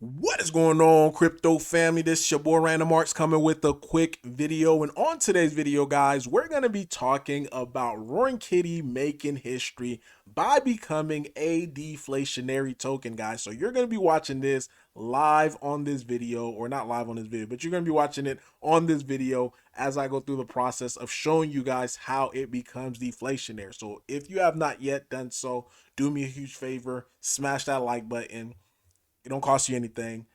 What is going on, crypto family? This is your boy Random Arts coming with a quick video. And on today's video, guys, we're going to be talking about Roaring Kitty making history by becoming a deflationary token, guys. So you're going to be watching this live on this video, or not live on this video, but you're going to be watching it on this video as I go through the process of showing you guys how it becomes deflationary. So if you have not yet done so, do me a huge favor, smash that like button. It don't cost you anything.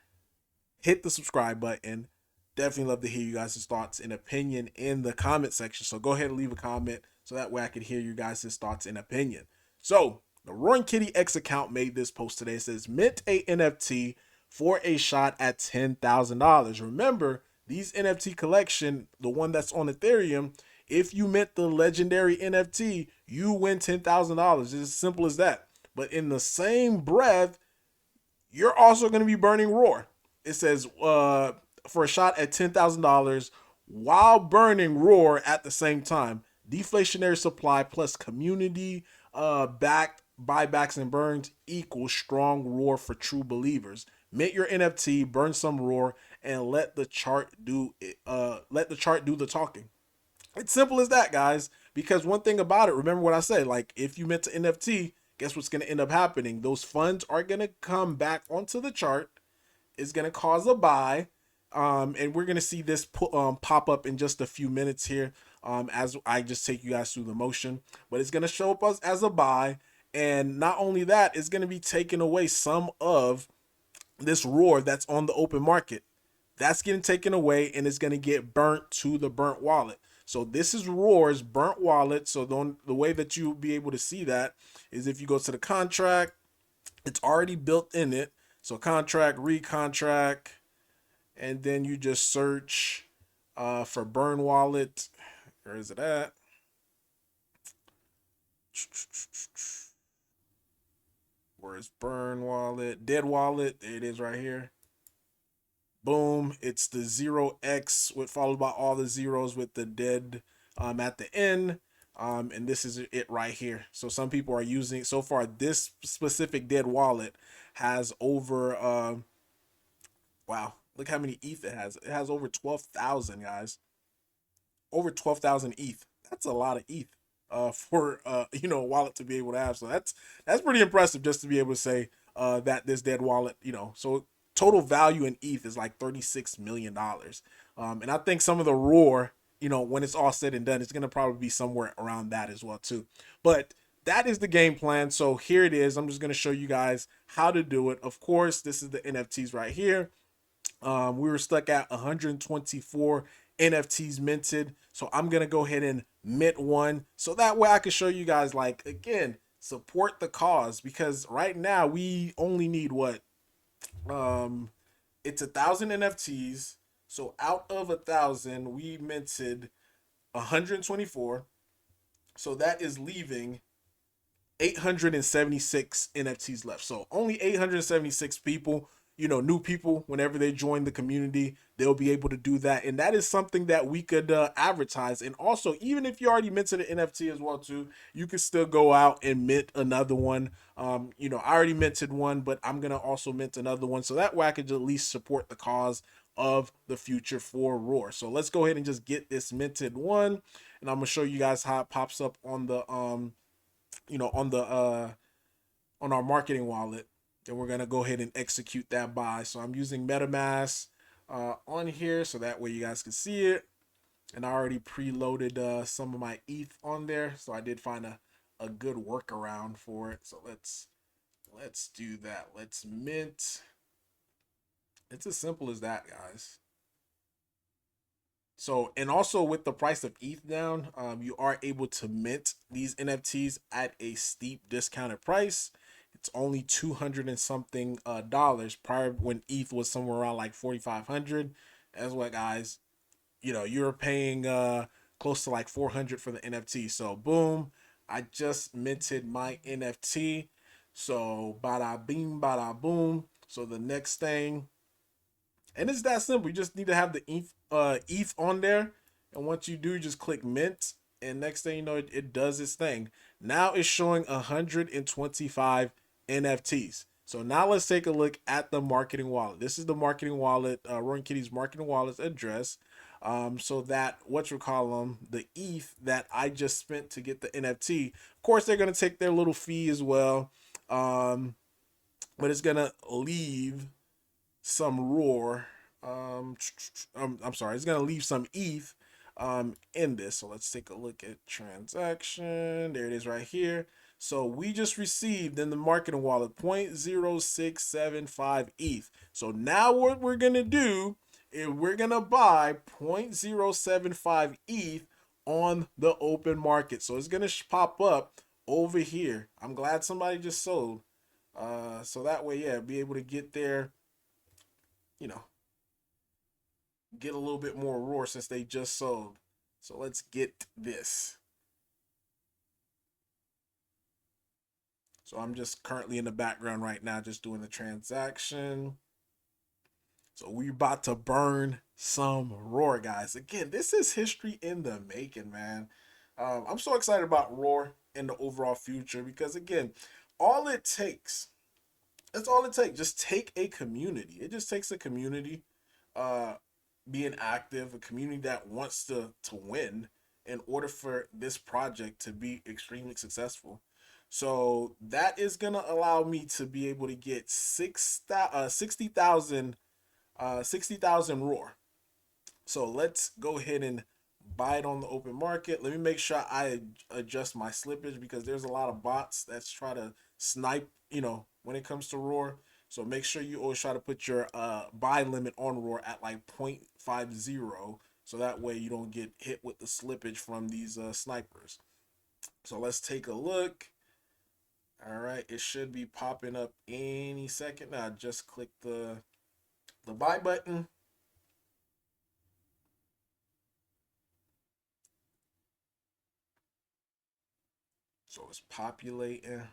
Hit the subscribe button. Definitely love to hear you guys' thoughts and opinion in the comment section. So go ahead and leave a comment so that way I can hear you guys' thoughts and opinion. So the Roaring Kitty X account made this post today. It says mint a NFT for a shot at $10,000. Remember, these NFT collection, the one that's on Ethereum, if you mint the legendary NFT, you win $10,000. It's as simple as that. But in the same breath, you're also going to be burning Roar. It says for a shot at $10,000 while burning Roar at the same time. Deflationary supply plus community backed buybacks and burns equals strong Roar for true believers. Mint your NFT, burn some Roar, and let the chart do the talking. It's simple as that, guys. Because one thing about it, remember what I said, like if you mint an NFT, guess what's going to end up happening? Those funds are going to come back onto the chart. It's going to cause a buy. And we're going to see this pop up in just a few minutes here as I just take you guys through the motion. But it's going to show up as a buy. And not only that, it's going to be taking away some of this roar that's on the open market. That's getting taken away and it's going to get burnt to the burnt wallet. So this is Roar's burnt wallet. So the way that you'll be able to see that is if you go to the contract, it's already built in it. So contract, recontract, and then you just search for burn wallet. Where is it at? Where's burn wallet? Dead wallet. There it is right here. Boom, it's the 0x with followed by all the zeros with the dead at the end. And this is it right here. So some people are using, so far this specific dead wallet has over wow, look how many ETH it has. It has over 12,000, guys. Over 12,000 ETH. That's a lot of ETH for a wallet to be able to have. So that's pretty impressive just to be able to say that this dead wallet, so total value in ETH is like $36 million. And I think some of the roar, when it's all said and done, it's gonna probably be somewhere around that as well too. But that is the game plan. So here it is. I'm just gonna show you guys how to do it. Of course, this is the NFTs right here. We were stuck at 124 NFTs minted. So I'm going to go ahead and mint one. So that way I can show you guys, like, again, support the cause. Because right now we only need what? It's 1,000 NFTs. So out of 1,000, we minted 124. So that is leaving 876 NFTs left. So only 876 people, new people, whenever they join the community, they'll be able to do that. And that is something that we could advertise. And also, even if you already minted an NFT as well too, you can still go out and mint another one. I already minted one, but I'm going to also mint another one. So that way I could at least support the cause of the future for Roar. So let's go ahead and just get this minted one. And I'm going to show you guys how it pops up on the on our marketing wallet. And we're gonna go ahead and execute that buy. So I'm using MetaMask on here so that way you guys can see it. And I already preloaded some of my ETH on there, so I did find a good workaround for it. So let's do that. Let's mint. It's as simple as that, guys. So, and also with the price of ETH down, you are able to mint these NFTs at a steep discounted price. It's only 200 and something dollars prior when ETH was somewhere around like 4,500. As well, guys, you're paying close to like 400 for the NFT. So boom, I just minted my NFT. So bada bing, bada boom. So the next thing, and it's that simple. You just need to have the ETH on there, and once you do, just click mint, and next thing you know, it does its thing. Now it's showing 125 NFTs. So now let's take a look at the marketing wallet. This is the marketing wallet, Roaring Kitty's marketing wallet's address. So that what you call them, the ETH that I just spent to get the NFT. Of course, they're gonna take their little fee as well, um, but it's gonna leave some roar. I'm sorry, it's gonna leave some ETH in this. So let's take a look at transaction. There it is right here. So we just received in the marketing wallet 0.0675 ETH. So now what we're gonna do is we're gonna buy 0.075 ETH on the open market. So it's gonna pop up over here. I'm glad somebody just sold. So that way, yeah, be able to get there, you know, get a little bit more roar since they just sold. So let's get this. So I'm just currently in the background right now, just doing the transaction. So we about to burn some roar, guys. Again, this is history in the making, man. I'm so excited about roar in the overall future because again, all it takes, that's all it takes. Just take a community. It just takes a community uh being active, a community that wants to win in order for this project to be extremely successful. So that is gonna allow me to be able to get 60,000 roar. So let's go ahead and buy it on the open market. Let me make sure I adjust my slippage because there's a lot of bots that's try to snipe, when it comes to roar. So make sure you always try to put your buy limit on roar at like 0.50, so that way you don't get hit with the slippage from these snipers. So let's take a look. All right, it should be popping up any second now. Just click the buy button. So it's populating.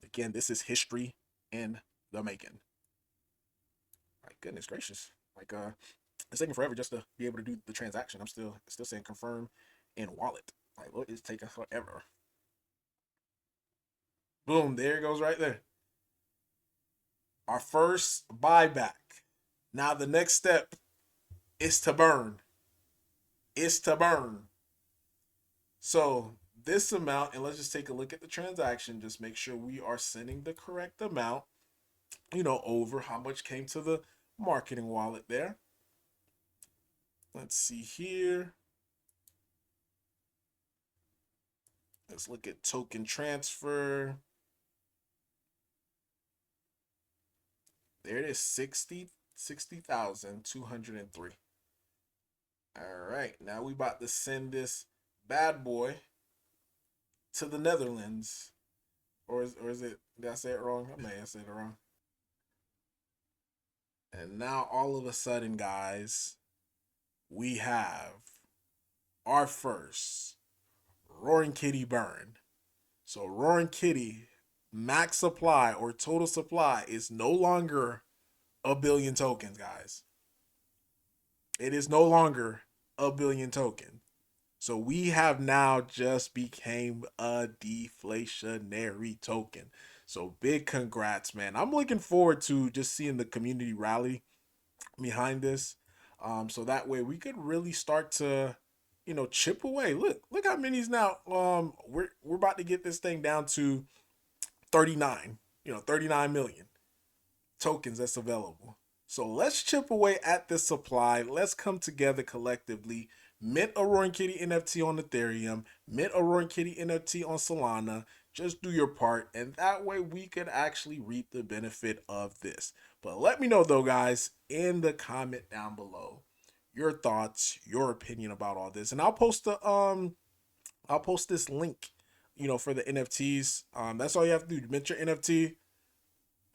Again, this is history in the making. My goodness gracious. Like it's taking forever just to be able to do the transaction. I'm still saying confirm in wallet. Like what is taking forever? Boom, there it goes right there. Our first buyback. Now the next step is to burn. Is to burn. So this amount, and let's just take a look at the transaction. Just make sure we are sending the correct amount, over how much came to the marketing wallet there. Let's see here. Let's look at token transfer. There it is, 60,203. All right, now we about to send this bad boy to the Netherlands. Or is it, did I say it wrong? I may have said it wrong. And now all of a sudden, guys, we have our first Roaring Kitty burn. So Roaring Kitty max supply or total supply is no longer a billion tokens, guys. It is no longer a billion token. So we have now just became a deflationary token. So big congrats, man. I'm looking forward to just seeing the community rally behind this. So that way we could really start to, chip away. Look how many's now. We're about to get this thing down to 39, 39 million tokens that's available. So let's chip away at this supply. Let's come together collectively. Mint a Roaring Kitty NFT on Ethereum. Mint a Roaring Kitty NFT on Solana. Just do your part, and that way we could actually reap the benefit of this. But let me know though, guys, in the comment down below, your thoughts, your opinion about all this, and I'll post this link, for the NFTs. That's all you have to do. Mint your NFT.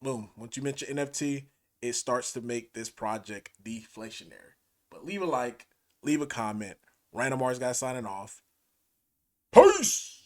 Boom. Once you mint your NFT, it starts to make this project deflationary. But leave a like, leave a comment. Random Mars guy signing off. Peace.